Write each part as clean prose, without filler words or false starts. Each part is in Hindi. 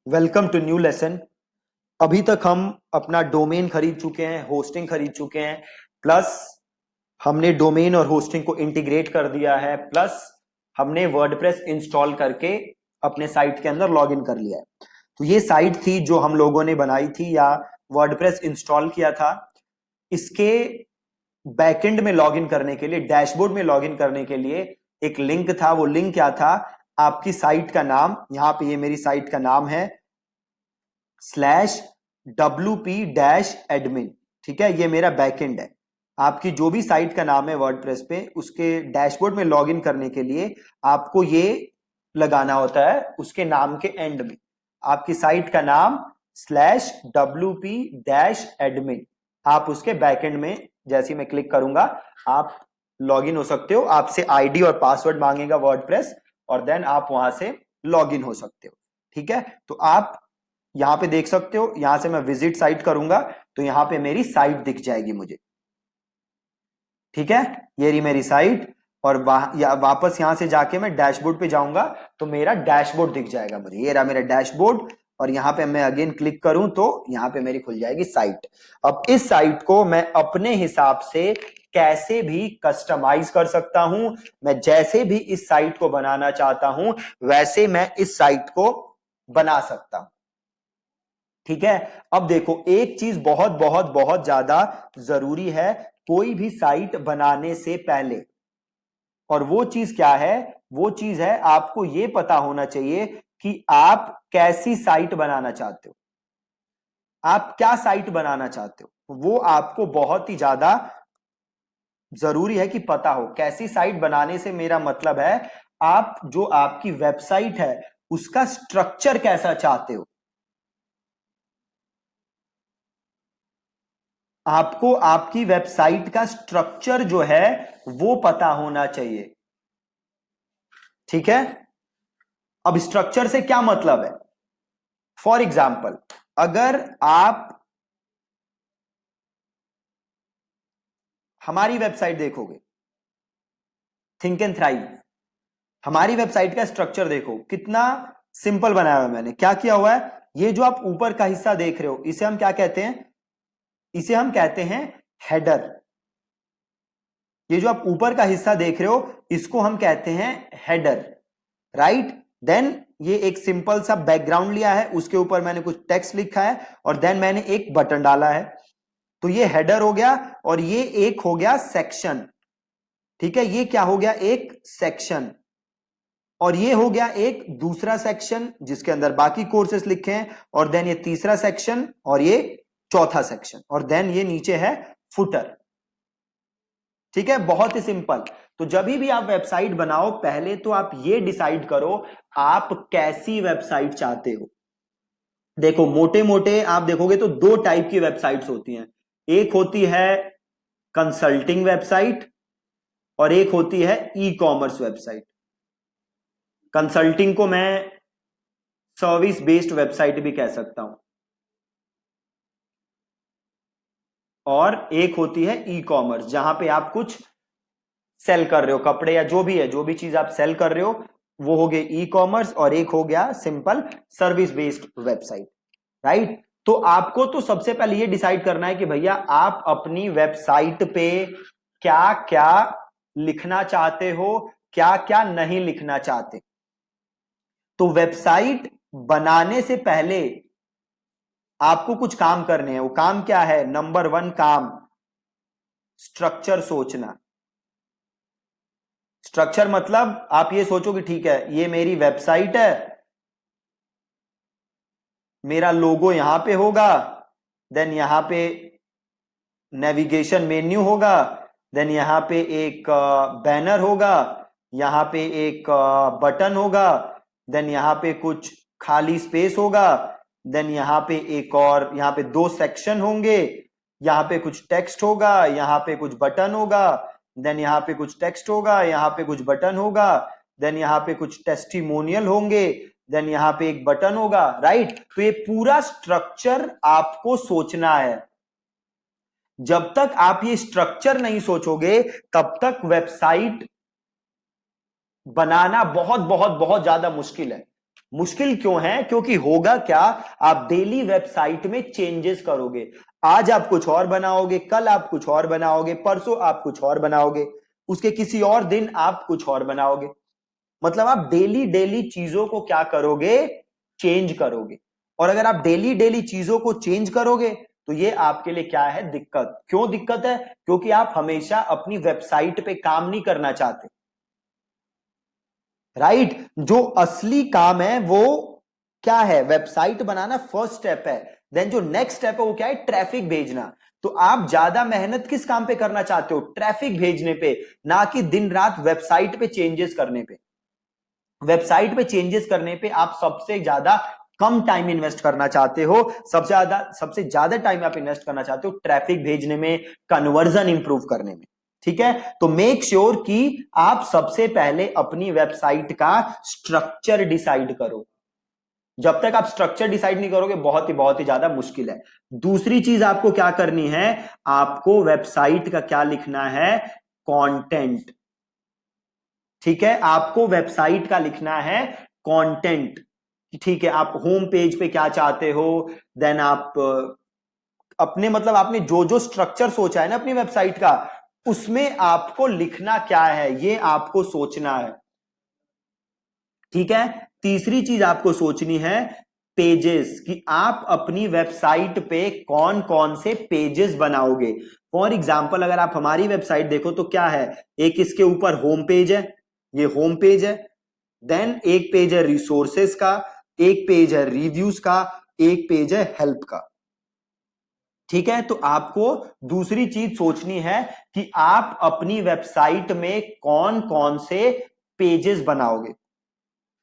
Welcome to new lesson. अभी तक हम अपना डोमेन खरीद चुके हैं, होस्टिंग खरीद चुके हैं, प्लस हमने डोमेन और होस्टिंग को इंटीग्रेट कर दिया है, प्लस हमने वर्डप्रेस इंस्टॉल करके अपने साइट के अंदर लॉगिन कर लिया है। तो ये साइट थी जो हम लोगों ने बनाई थी या वर्डप्रेस इंस्टॉल किया था। इसके बैकएंड में लॉगिन करने के लिए, डैशबोर्ड में लॉगिन करने के लिए एक लिंक था। वो लिंक क्या था? आपकी साइट का नाम, यहां पे ये मेरी साइट का नाम है /wp-admin। ठीक है, ये मेरा बैकएंड है। आपकी जो भी साइट का नाम है वर्डप्रेस पे, उसके डैशबोर्ड में लॉगिन करने के लिए आपको ये लगाना होता है उसके नाम के एंड में, आपकी साइट का नाम /wp-admin। आप उसके बैकएंड में जैसे ही मैं क्लिक करूंगा आप लॉगिन हो सकते हो। आपसे आईडी और पासवर्ड मांगेगा वर्डप्रेस, और देन आप वहां से लॉगिन हो सकते हो। ठीक है, तो आप यहां पे देख सकते हो, यहां से मैं विजिट साइट करूंगा तो यहां पे मेरी साइट दिख जाएगी मुझे। ठीक है, ये रही मेरी साइट। और वापस यहां से जाके मैं डैशबोर्ड पे जाऊंगा तो मेरा डैशबोर्ड दिख जाएगा मुझे। ये रहा मेरा डैशबोर्ड, और यहां पे मैं अगेन क्लिक करूं तो यहां पे मेरी खुल जाएगी साइट। अब इस साइट को मैं अपने हिसाब से कैसे भी कस्टमाइज कर सकता हूं। मैं जैसे भी इस साइट को बनाना चाहता हूं वैसे मैं इस साइट को बना सकता हूं। ठीक है, अब देखो एक चीज बहुत बहुत बहुत ज्यादा जरूरी है कोई भी साइट बनाने से पहले, और वो चीज क्या है? वो चीज है आपको ये पता होना चाहिए कि आप कैसी साइट बनाना चाहते हो, आप क्या साइट बनाना चाहते हो। वो आपको बहुत ही ज्यादा जरूरी है कि पता हो। कैसी साइट बनाने से मेरा मतलब है आप जो आपकी वेबसाइट है उसका स्ट्रक्चर कैसा चाहते हो। आपको आपकी वेबसाइट का स्ट्रक्चर जो है वो पता होना चाहिए। ठीक है, अब स्ट्रक्चर से क्या मतलब है? फॉर एग्जाम्पल, अगर आप हमारी वेबसाइट देखोगे, थिंक एंड थ्राइव, हमारी वेबसाइट का स्ट्रक्चर देखो कितना सिंपल बनाया हुआ है। मैंने क्या किया हुआ है, ये जो आप ऊपर का हिस्सा देख रहे हो इसे हम क्या कहते हैं? इसे हम कहते हैं हेडर। ये जो आप ऊपर का हिस्सा देख रहे हो इसको हम कहते हैं हेडर, राइट। देन ये एक सिंपल सा बैकग्राउंड लिया है, उसके ऊपर मैंने कुछ टेक्स्ट लिखा है, और देन मैंने एक बटन डाला है। तो ये हेडर हो गया, और ये एक हो गया सेक्शन। ठीक है, ये क्या हो गया? एक सेक्शन। और ये हो गया एक दूसरा सेक्शन जिसके अंदर बाकी कोर्सेस लिखे हैं, और देन ये तीसरा सेक्शन, और ये चौथा सेक्शन, और देन ये नीचे है फुटर। ठीक है, बहुत ही सिंपल। तो जब भी आप वेबसाइट बनाओ पहले तो आप ये डिसाइड करो आप कैसी वेबसाइट चाहते हो। देखो मोटे मोटे आप देखोगे तो दो टाइप की वेबसाइट्स होती हैं। एक होती है कंसल्टिंग वेबसाइट, और एक होती है ई कॉमर्स वेबसाइट। कंसल्टिंग को मैं सर्विस बेस्ड वेबसाइट भी कह सकता हूं, और एक होती है ई कॉमर्स जहां पे आप कुछ सेल कर रहे हो, कपड़े या जो भी है, जो भी चीज आप सेल कर रहे हो वो हो गए ई कॉमर्स, और एक हो गया simple service based website, right. तो आपको तो सबसे पहले ये डिसाइड करना है कि भैया आप अपनी वेबसाइट पे क्या क्या लिखना चाहते हो, क्या क्या नहीं लिखना चाहते। तो वेबसाइट बनाने से पहले आपको कुछ काम करने हैं। वो काम क्या है? नंबर 1 काम, स्ट्रक्चर सोचना। स्ट्रक्चर मतलब आप ये सोचो कि ठीक है ये मेरी वेबसाइट है, मेरा लोगो यहां पे होगा, देन यहां पे नेविगेशन मेन्यू होगा, देन यहां पे एक बैनर होगा, यहां पे एक बटन होगा, देन यहां पे कुछ खाली स्पेस होगा, देन यहां पे एक और, यहां पे 2 सेक्शन होंगे, यहां पे कुछ टेक्स्ट होगा, यहां पे कुछ बटन होगा, देन यहां पे कुछ टेक्स्ट होगा, यहां पे कुछ बटन होगा, देन यहां पे कुछ टेस्टिमोनियल होंगे, देन यहां पे एक बटन होगा, राइट। तो ये पूरा स्ट्रक्चर आपको सोचना है। जब तक आप ये स्ट्रक्चर नहीं सोचोगे तब तक वेबसाइट बनाना बहुत बहुत बहुत ज्यादा मुश्किल है। मुश्किल क्यों है? क्योंकि होगा क्या, आप डेली वेबसाइट में चेंजेस करोगे। आज आप कुछ और बनाओगे, कल आप कुछ और बनाओगे, परसों आप कुछ और बनाओगे, उसके किसी और दिन आप कुछ और बनाओगे। मतलब आप डेली डेली चीजों को क्या करोगे? चेंज करोगे। और अगर आप डेली डेली चीजों को चेंज करोगे तो ये आपके लिए क्या है? दिक्कत। क्यों दिक्कत है? क्योंकि आप हमेशा अपनी वेबसाइट पे काम नहीं करना चाहते, राइट? जो असली काम है वो क्या है? वेबसाइट बनाना फर्स्ट स्टेप है। देन जो नेक्स्ट स्टेप है वो क्या है? ट्रैफिक भेजना। तो आप ज्यादा मेहनत किस काम पे करना चाहते हो? ट्रैफिक भेजने पे, ना कि दिन रात वेबसाइट पे चेंजेस करने पे। वेबसाइट पे चेंजेस करने पे आप सबसे ज्यादा कम टाइम इन्वेस्ट करना चाहते हो। सबसे ज्यादा टाइम आप इन्वेस्ट करना चाहते हो ट्रैफिक भेजने में, कन्वर्जन इंप्रूव करने में। ठीक है, तो मेक श्योर कि आप सबसे पहले अपनी वेबसाइट का स्ट्रक्चर डिसाइड करो। जब तक आप स्ट्रक्चर डिसाइड नहीं करोगे बहुत ही ज्यादा मुश्किल है। दूसरी चीज आपको क्या करनी है? आपको वेबसाइट का क्या लिखना है? कंटेंट। ठीक है, आपको वेबसाइट का लिखना है कंटेंट। ठीक है, आप होम पेज पे क्या चाहते हो, देन आप अपने मतलब आपने जो जो स्ट्रक्चर सोचा है ना अपनी वेबसाइट का, उसमें आपको लिखना क्या है ये आपको सोचना है। ठीक है, तीसरी चीज आपको सोचनी है पेजेस, कि आप अपनी वेबसाइट पे कौन कौन से पेजेस बनाओगे। फॉर एग्जाम्पल अगर आप हमारी वेबसाइट देखो तो क्या है, एक इसके ऊपर होम पेज है, ये होम पेज है। देन एक पेज है रिसोर्सेस का, एक पेज है रिव्यूज का, एक पेज है हेल्प का। ठीक है, तो आपको दूसरी चीज सोचनी है कि आप अपनी वेबसाइट में कौन कौन से पेजेस बनाओगे।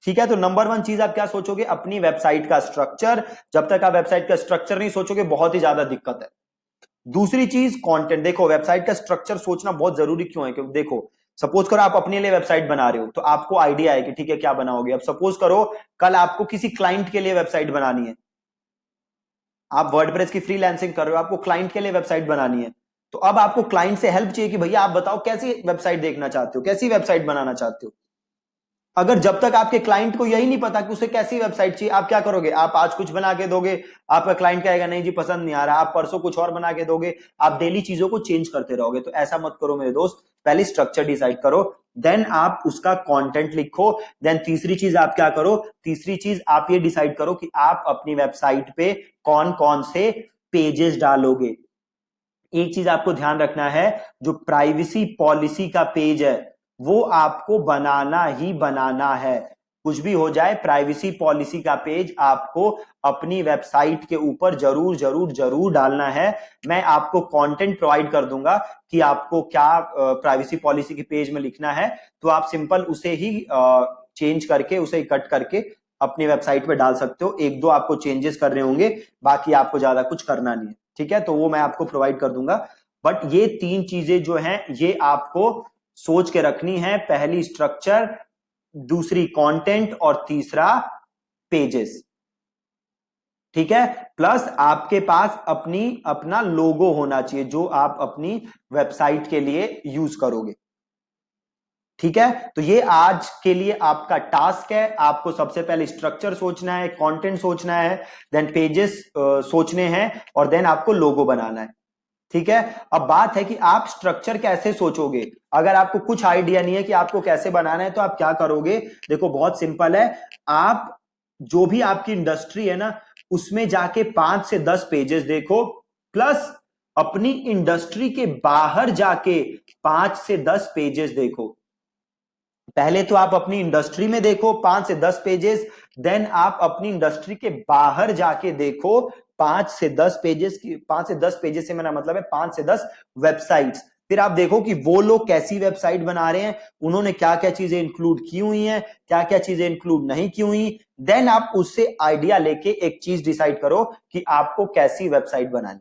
ठीक है, तो नंबर वन चीज आप क्या सोचोगे? अपनी वेबसाइट का स्ट्रक्चर। जब तक आप वेबसाइट का स्ट्रक्चर नहीं सोचोगे बहुत ही ज्यादा दिक्कत है। दूसरी चीज कंटेंट। देखो वेबसाइट का स्ट्रक्चर सोचना बहुत जरूरी क्यों है? क्योंकि देखो सपोज करो आप अपने लिए वेबसाइट बना रहे हो तो आपको आइडिया है कि ठीक है क्या बनाओगे। अब सपोज करो कल आपको किसी क्लाइंट के लिए वेबसाइट बनानी है, आप वर्डप्रेस की फ्रीलांसिंग कर रहे हो, आपको क्लाइंट के लिए वेबसाइट बनानी है, तो अब आपको क्लाइंट से हेल्प चाहिए कि भैया आप बताओ कैसी वेबसाइट देखना चाहते हो, कैसी वेबसाइट बनाना चाहते हो। अगर जब तक आपके क्लाइंट को यही नहीं पता कि उसे कैसी वेबसाइट चाहिए, आप क्या करोगे? आप आज कुछ बना के दोगे, आपका क्लाइंट कहेगा नहीं जी पसंद नहीं आ रहा, आप परसों कुछ और बना के दोगे, आप डेली चीजों को चेंज करते रहोगे। तो ऐसा मत करो मेरे दोस्त, पहले स्ट्रक्चर डिसाइड करो, देन आप उसका कंटेंट लिखो। देन तीसरी चीज आप क्या करो? तीसरी चीज आप ये डिसाइड करो कि आप अपनी वेबसाइट पे कौन कौन से पेजेस डालोगे। एक चीज आपको ध्यान रखना है, जो प्राइवेसी पॉलिसी का पेज है वो आपको बनाना ही बनाना है। कुछ भी हो जाए प्राइवेसी पॉलिसी का पेज आपको अपनी वेबसाइट के ऊपर जरूर जरूर जरूर डालना है। मैं आपको कंटेंट प्रोवाइड कर दूंगा कि आपको क्या प्राइवेसी पॉलिसी के पेज में लिखना है, तो आप सिंपल उसे ही चेंज करके, उसे कट करके अपनी वेबसाइट पे डाल सकते हो। एक दो आपको चेंजेस करने होंगे, बाकी आपको ज्यादा कुछ करना नहीं है। ठीक है, तो वो मैं आपको प्रोवाइड कर दूंगा। बट ये तीन चीजें जो हैं ये आपको सोच के रखनी है। पहली स्ट्रक्चर, दूसरी कंटेंट और तीसरा पेजेस। ठीक है, प्लस आपके पास अपना लोगो होना चाहिए जो आप अपनी वेबसाइट के लिए यूज करोगे। ठीक है, तो ये आज के लिए आपका टास्क है। आपको सबसे पहले स्ट्रक्चर सोचना है, कंटेंट सोचना है, देन पेजेस सोचने हैं, और देन आपको लोगो बनाना है। ठीक है, अब बात है कि आप स्ट्रक्चर कैसे सोचोगे। अगर आपको कुछ आइडिया नहीं है कि आपको कैसे बनाना है तो आप क्या करोगे? देखो बहुत सिंपल है, आप जो भी आपकी इंडस्ट्री है ना उसमें जाके 5 से 10 पेजेस देखो, प्लस अपनी इंडस्ट्री के बाहर जाके 5 से 10 पेजेस देखो। पहले तो आप अपनी इंडस्ट्री में देखो 5 से 10 पेजेस, देन आप अपनी इंडस्ट्री के बाहर जाके देखो 5 से 10 पेजेस की। 5 से 10 पेजेस से मेरा मतलब है 5 से 10 वेबसाइट्स। फिर आप देखो कि वो लोग कैसी वेबसाइट बना रहे हैं, उन्होंने क्या क्या चीजें इंक्लूड की हुई हैं, क्या क्या चीजें इंक्लूड नहीं की हुई। देन आप उससे आइडिया लेके एक चीज डिसाइड करो कि आपको कैसी वेबसाइट बनानी।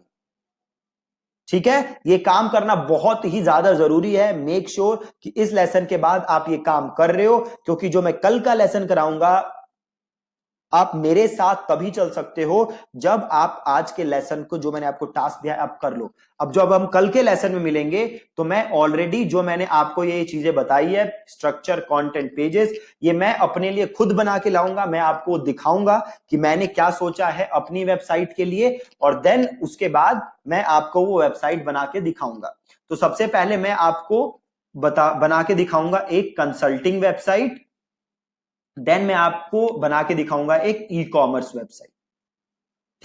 ठीक है, ये काम करना बहुत ही ज्यादा जरूरी है। मेक श्योर कि इस लेसन के बाद आप ये काम कर रहे हो, क्योंकि जो मैं कल का लेसन कराऊंगा आप मेरे साथ तभी चल सकते हो जब आप आज के लेसन को, जो मैंने आपको टास्क दिया है, आप कर लो। अब जब हम कल के लेसन में मिलेंगे तो मैं ऑलरेडी जो मैंने आपको ये चीजें बताई है, स्ट्रक्चर, कंटेंट, पेजेस, ये मैं अपने लिए खुद बना के लाऊंगा। मैं आपको दिखाऊंगा कि मैंने क्या सोचा है अपनी वेबसाइट के लिए, और देन उसके बाद मैं आपको वो वेबसाइट बना के दिखाऊंगा। तो सबसे पहले मैं आपको बना के दिखाऊंगा एक कंसल्टिंग वेबसाइट, देन मैं आपको बना के दिखाऊंगा एक ई कॉमर्स वेबसाइट।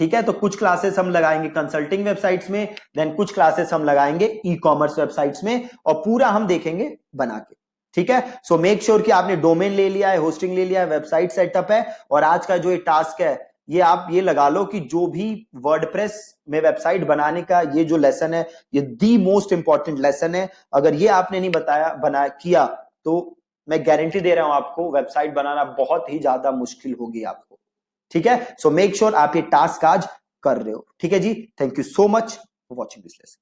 ठीक है, तो कुछ क्लासेस हम लगाएंगे कंसल्टिंग वेबसाइट्स में, देन कुछ क्लासेस हम लगाएंगे ई कॉमर्स वेबसाइट्स में, और पूरा हम देखेंगे बना के। ठीक है, सो मेक श्योर कि आपने डोमेन ले लिया है, होस्टिंग ले लिया है, वेबसाइट सेटअप है, और आज का जो ये टास्क है ये आप ये लगा लो कि जो भी वर्डप्रेस में वेबसाइट बनाने का ये जो लेसन है, ये दी मोस्ट इंपॉर्टेंट लेसन है। अगर ये आपने नहीं किया तो मैं गारंटी दे रहा हूं आपको, वेबसाइट बनाना बहुत ही ज्यादा मुश्किल होगी आपको। ठीक है, सो मेक श्योर आप ये टास्क आज कर रहे हो। ठीक है जी, thank you so much for watching this lesson.